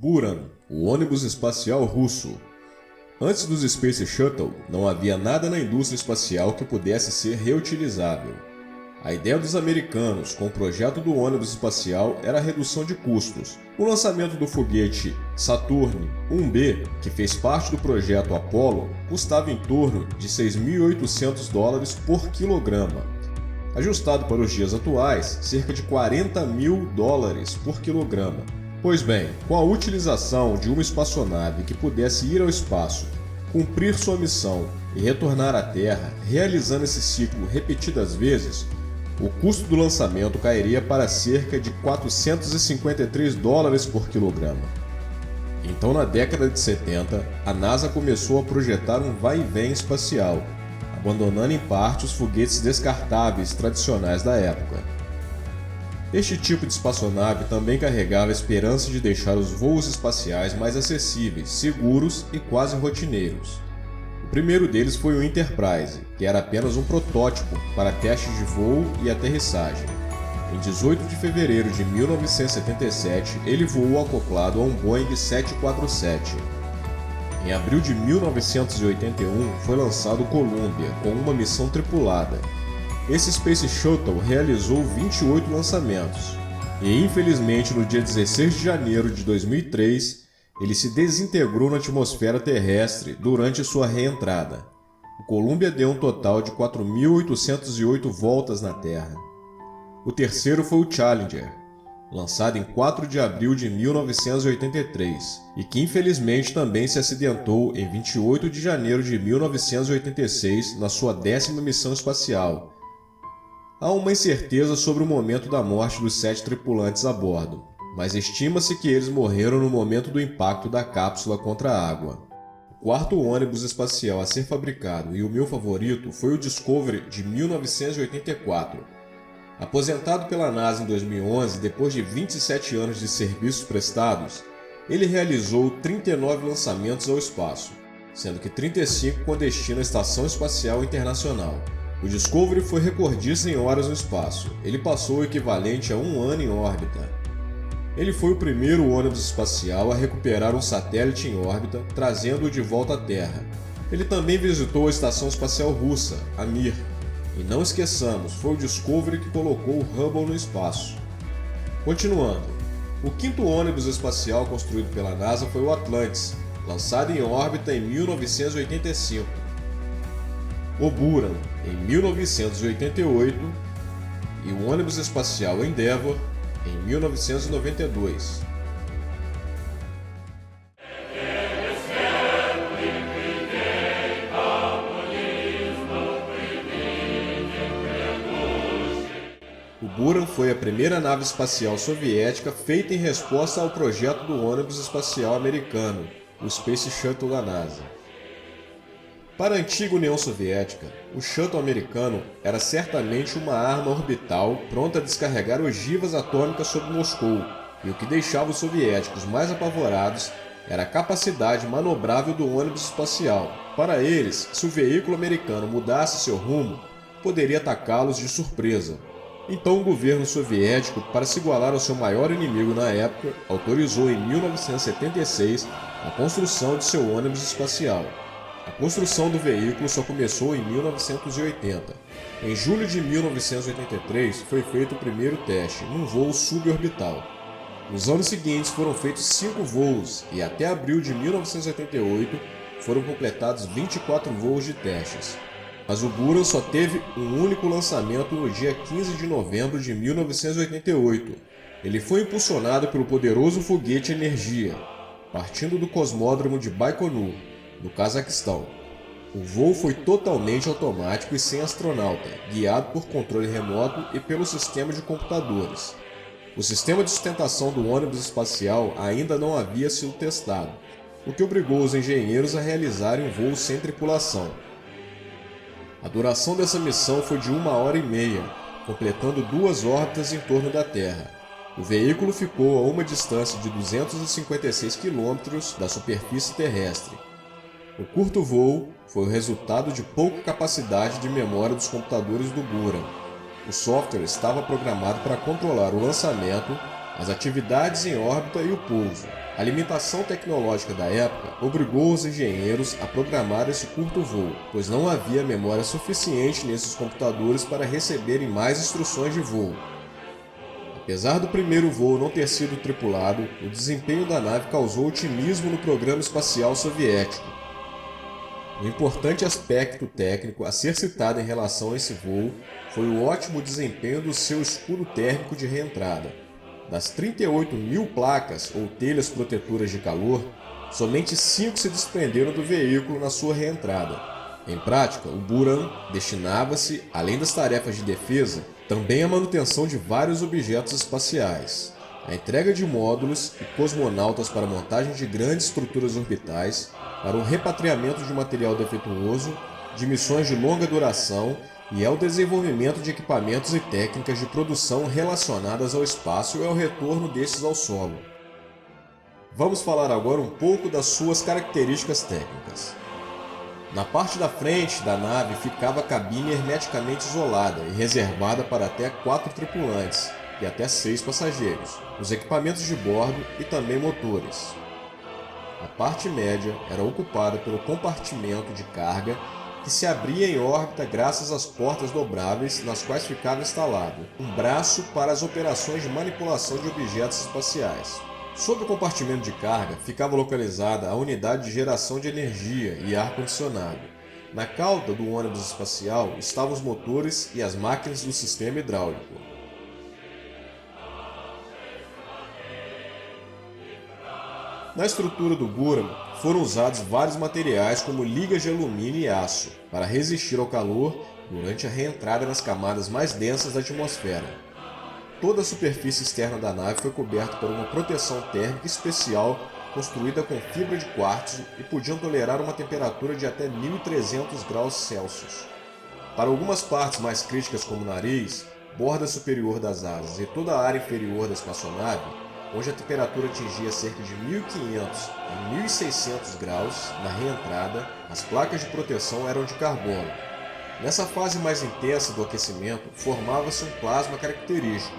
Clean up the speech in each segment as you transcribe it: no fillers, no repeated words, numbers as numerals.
Buran, o ônibus espacial russo. Antes dos Space Shuttle, não havia nada na indústria espacial que pudesse ser reutilizável. A ideia dos americanos com o projeto do ônibus espacial era a redução de custos. O lançamento do foguete Saturn 1B, que fez parte do projeto Apollo, custava em torno de $6.800 por quilograma. Ajustado para os dias atuais, cerca de $40 mil por quilograma. Pois bem, com a utilização de uma espaçonave que pudesse ir ao espaço, cumprir sua missão e retornar à Terra, realizando esse ciclo repetidas vezes, o custo do lançamento cairia para cerca de $453 por quilograma. Então, na década de 70, a NASA começou a projetar um vai-e-vem espacial, abandonando em parte os foguetes descartáveis tradicionais da época. Este tipo de espaçonave também carregava a esperança de deixar os voos espaciais mais acessíveis, seguros e quase rotineiros. O primeiro deles foi o Enterprise, que era apenas um protótipo para testes de voo e aterrissagem. Em 18 de fevereiro de 1977, ele voou acoplado a um Boeing 747. Em abril de 1981, foi lançado o Columbia, com uma missão tripulada. Esse Space Shuttle realizou 28 lançamentos, e infelizmente no dia 16 de janeiro de 2003, ele se desintegrou na atmosfera terrestre durante sua reentrada. O Columbia deu um total de 4.808 voltas na Terra. O terceiro foi o Challenger, lançado em 4 de abril de 1983, e que infelizmente também se acidentou em 28 de janeiro de 1986 na sua 10ª missão espacial. Há uma incerteza sobre o momento da morte dos 7 tripulantes a bordo, mas estima-se que eles morreram no momento do impacto da cápsula contra a água. O quarto ônibus espacial a ser fabricado e o meu favorito foi o Discovery de 1984. Aposentado pela NASA em 2011 depois de 27 anos de serviços prestados, ele realizou 39 lançamentos ao espaço, sendo que 35 com destino à Estação Espacial Internacional. O Discovery foi recordista em horas no espaço. Ele passou o equivalente a 1 ano em órbita. Ele foi o primeiro ônibus espacial a recuperar um satélite em órbita, trazendo-o de volta à Terra. Ele também visitou a Estação Espacial Russa, a Mir. E não esqueçamos, foi o Discovery que colocou o Hubble no espaço. Continuando, o quinto ônibus espacial construído pela NASA foi o Atlantis, lançado em órbita em 1985. O Buran, em 1988, e o ônibus espacial Endeavour, em 1992. O Buran foi a primeira nave espacial soviética feita em resposta ao projeto do ônibus espacial americano, o Space Shuttle da NASA. Para a antiga União Soviética, o shuttle americano era certamente uma arma orbital pronta a descarregar ogivas atômicas sobre Moscou, e o que deixava os soviéticos mais apavorados era a capacidade manobrável do ônibus espacial. Para eles, se o veículo americano mudasse seu rumo, poderia atacá-los de surpresa. Então o governo soviético, para se igualar ao seu maior inimigo na época, autorizou em 1976 a construção de seu ônibus espacial. A construção do veículo só começou em 1980. Em julho de 1983 foi feito o primeiro teste, num voo suborbital. Nos anos seguintes foram feitos 5 voos e até abril de 1988 foram completados 24 voos de testes. Mas o Buran só teve um único lançamento no dia 15 de novembro de 1988. Ele foi impulsionado pelo poderoso foguete Energia, partindo do cosmódromo de Baikonur, no Cazaquistão. O voo foi totalmente automático e sem astronauta, guiado por controle remoto e pelo sistema de computadores. O sistema de sustentação do ônibus espacial ainda não havia sido testado, o que obrigou os engenheiros a realizarem um voo sem tripulação. A duração dessa missão foi de 1h30, completando 2 órbitas em torno da Terra. O veículo ficou a uma distância de 256 km da superfície terrestre. O curto voo foi o resultado de pouca capacidade de memória dos computadores do Buran. O software estava programado para controlar o lançamento as atividades em órbita e o pouso. A limitação tecnológica da época obrigou os engenheiros a programar esse curto voo, pois não havia memória suficiente nesses computadores para receberem mais instruções de voo. Apesar do primeiro voo não ter sido tripulado, o desempenho da nave causou otimismo no programa espacial soviético. Um importante aspecto técnico a ser citado em relação a esse voo foi o ótimo desempenho do seu escudo térmico de reentrada. Das 38.000 placas ou telhas protetoras de calor, somente 5 se desprenderam do veículo na sua reentrada. Em prática, o Buran destinava-se, além das tarefas de defesa, também à manutenção de vários objetos espaciais, a entrega de módulos e cosmonautas para a montagem de grandes estruturas orbitais, para o repatriamento de material defeituoso, de missões de longa duração e ao desenvolvimento de equipamentos e técnicas de produção relacionadas ao espaço e ao retorno destes ao solo. Vamos falar agora um pouco das suas características técnicas. Na parte da frente da nave ficava a cabine hermeticamente isolada e reservada para até 4 tripulantes e até 6 passageiros, os equipamentos de bordo e também motores. A parte média era ocupada pelo compartimento de carga que se abria em órbita graças às portas dobráveis nas quais ficava instalado um braço para as operações de manipulação de objetos espaciais. Sob o compartimento de carga ficava localizada a unidade de geração de energia e ar-condicionado. Na cauda do ônibus espacial estavam os motores e as máquinas do sistema hidráulico. Na estrutura do Buran foram usados vários materiais como ligas de alumínio e aço para resistir ao calor durante a reentrada nas camadas mais densas da atmosfera. Toda a superfície externa da nave foi coberta por uma proteção térmica especial construída com fibra de quartzo e podiam tolerar uma temperatura de até 1.300 graus Celsius. Para algumas partes mais críticas como o nariz, borda superior das asas e toda a área inferior da espaçonave, onde a temperatura atingia cerca de 1.500 a 1.600 graus na reentrada, as placas de proteção eram de carbono. Nessa fase mais intensa do aquecimento, formava-se um plasma característico.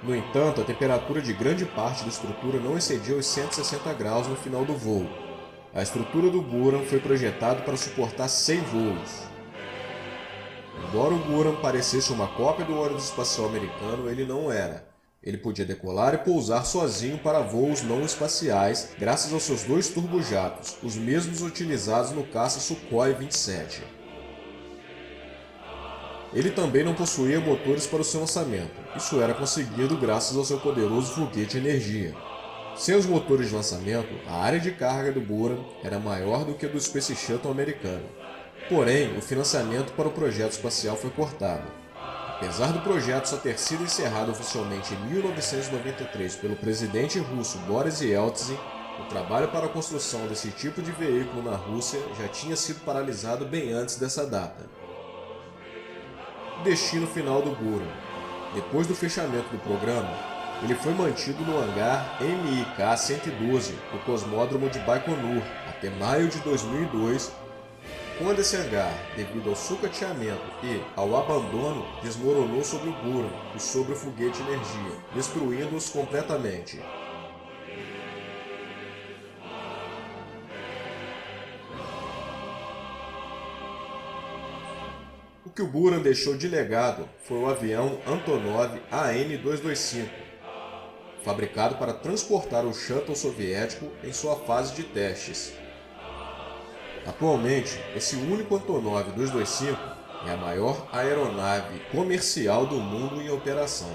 No entanto, a temperatura de grande parte da estrutura não excedia os 160 graus no final do voo. A estrutura do Buran foi projetada para suportar 100 voos. Embora o Buran parecesse uma cópia do ônibus espacial americano, ele não era. Ele podia decolar e pousar sozinho para voos não espaciais, graças aos seus 2 turbojatos, os mesmos utilizados no caça Sukhoi 27. Ele também não possuía motores para o seu lançamento. Isso era conseguido graças ao seu poderoso foguete energia. Sem os motores de lançamento, a área de carga do Buran era maior do que a do Space Shuttle americano. Porém, o financiamento para o projeto espacial foi cortado. Apesar do projeto só ter sido encerrado oficialmente em 1993 pelo presidente russo Boris Yeltsin, o trabalho para a construção desse tipo de veículo na Rússia já tinha sido paralisado bem antes dessa data. Destino final do Buran. Depois do fechamento do programa, ele foi mantido no hangar MIK-112 do cosmódromo de Baikonur até maio de 2002, quando esse hangar, devido ao sucateamento e ao abandono, desmoronou sobre o Buran e sobre o foguete energia, destruindo-os completamente. O que o Buran deixou de legado foi o avião Antonov AN-225, fabricado para transportar o shuttle soviético em sua fase de testes. Atualmente, esse único Antonov 225 é a maior aeronave comercial do mundo em operação.